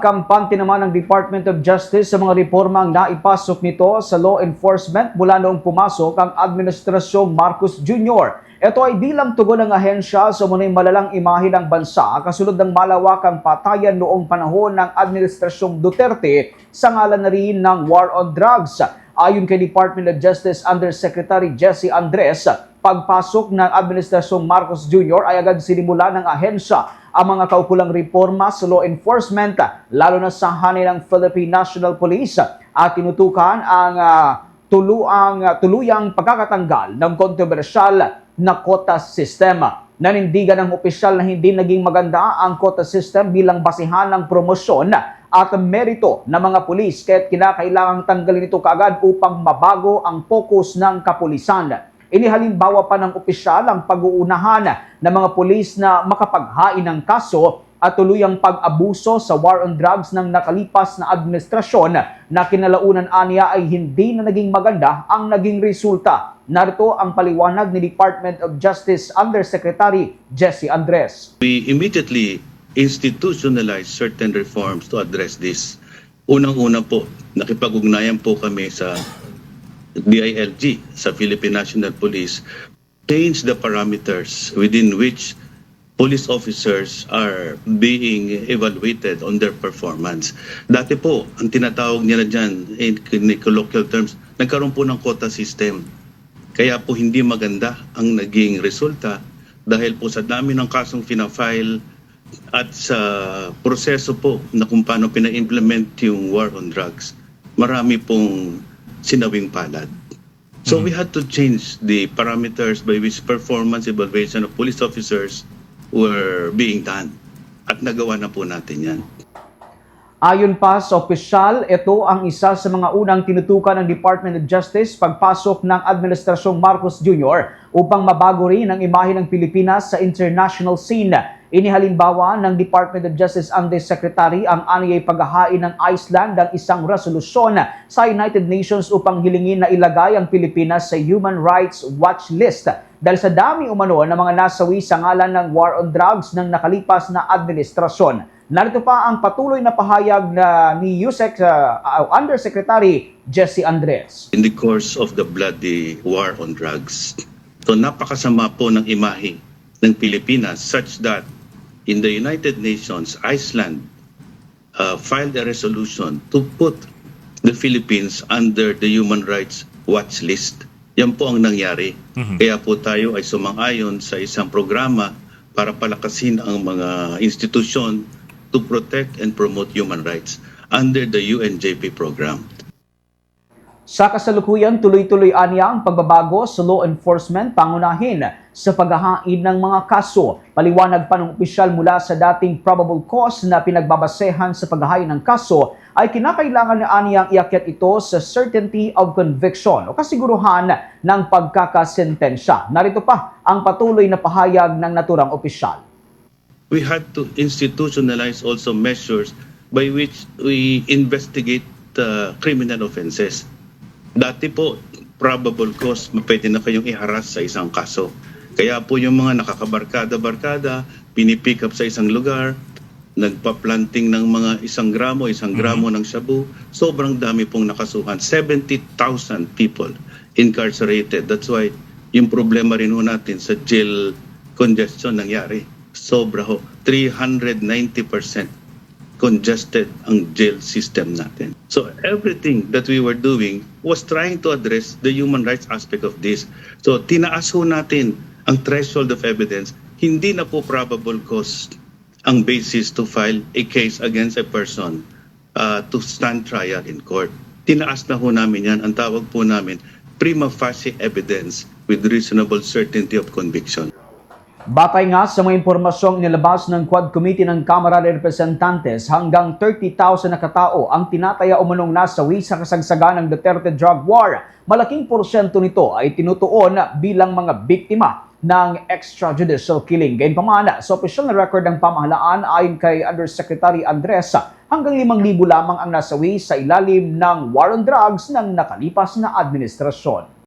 Kampante naman ng Department of Justice sa mga reformang naipasok nito sa law enforcement mula noong pumasok ang Administrasyong Marcos Jr. Ito ay bilang tugon ng ahensya sa munay malalang imahe ng bansa kasunod ng malawakang patayan noong panahon ng Administrasyong Duterte sa ngalan na rin ng War on Drugs. Ayon kay Department of Justice Undersecretary Jesse Andres, pagpasok ng Administrasyong Marcos Jr. ay agad sinimula ng ahensya ang mga kaukulang reforma sa law enforcement, lalo na sa hanay ng Philippine National Police at tinutukan ang tuluyang pagkakatanggal ng kontrobersyal na quota system. Nanindigan ng opisyal na hindi naging maganda ang quota system bilang basihan ng promosyon at merito ng mga pulis kaya't kinakailangang tanggalin ito kaagad upang mabago ang focus ng kapulisan. Inihalimbawa pa ng opisyal ang pag-uunahan ng mga pulis na makapaghain ng kaso at tuluyang pag-abuso sa war on drugs ng nakalipas na administrasyon na kinalaunan aniya ay hindi na naging maganda ang naging resulta. Narito ang paliwanag ni Department of Justice Undersecretary Jesse Andres. We immediately institutionalize certain reforms to address this. Unang-una po, nakipag-ugnayan po kami sa DILG, sa Philippine National Police, change the parameters within which police officers are being evaluated on their performance. Dati po, ang tinatawag nila dyan, in colloquial terms, nagkaroon po ng quota system. Kaya po hindi maganda ang naging resulta dahil po sa dami ng kasong fina-file at sa proseso po na kung paano pina-implement yung war on drugs, marami pong sinawing palad. So we had to change the parameters by which performance evaluation of police officers were being done. At nagawa na po natin yan. Ayon pa sa opisyal, ito ang isa sa mga unang tinutukan ng Department of Justice pagpasok ng Administrasyong Marcos Jr. upang mabago rin ang imahe ng Pilipinas sa international scene. Inihalimbawa ng Department of Justice Undersecretary ang aniyay paghahain ng Iceland ng isang resolusyon sa United Nations upang hilingin na ilagay ang Pilipinas sa Human Rights Watch List dahil sa dami umano ng mga nasawi sa ngalan ng war on drugs ng nakalipas na administrasyon. Narito pa ang patuloy na pahayag ni USEC Undersecretary Jesse Andres. In the course of the bloody war on drugs, so napakasama po ng imahe ng Pilipinas such that in the United Nations, Iceland filed a resolution to put the Philippines under the Human Rights Watch List. Yan po ang nangyari. Kaya po tayo ay sumang-ayon sa isang programa para palakasin ang mga institusyon to protect and promote human rights under the UNJP program. Sa kasalukuyan, tuloy-tuloy aniya ang pagbabago sa law enforcement pangunahin sa paghahain ng mga kaso. Paliwanag pa ng opisyal mula sa dating probable cause na pinagbabasehan sa paghahain ng kaso ay kinakailangan na aniyang iakyat ito sa certainty of conviction o kasiguruhan ng pagkakasentensya. Narito pa ang patuloy na pahayag ng naturang opisyal. We had to institutionalize also measures by which we investigate criminal offenses. Dati po, probable cause, pwede na kayong iharas sa isang kaso. Kaya po yung mga nakakabarkada-barkada, pinipick up sa isang lugar, nagpa-planting ng mga 1 gramo ng shabu, sobrang dami pong nakasuhan. 70,000 people incarcerated. That's why yung problema rin ho natin sa jail congestion nangyari. Sobra ho, 390% congested ang jail system natin. So everything that we were doing was trying to address the human rights aspect of this. So tinaas ho natin ang threshold of evidence. Hindi na po probable cause ang basis to file a case against a person to stand trial in court. Tinaas na ho namin yan. Ang tawag po namin, prima facie evidence with reasonable certainty of conviction. Batay nga sa mga impormasyong nilabas ng Quad Committee ng Kamara de Representantes, hanggang 30,000 na katao ang tinataya umanong nasawi sa kasagsagan ng Duterte drug war. Malaking porsyento nito ay tinutuon bilang mga biktima ng extrajudicial killing. Gayunpaman, sa opisyal na record ng pamahalaan ayon kay Undersecretary Andres, hanggang 5,000 lamang ang nasawi sa ilalim ng war on drugs ng nakalipas na administrasyon.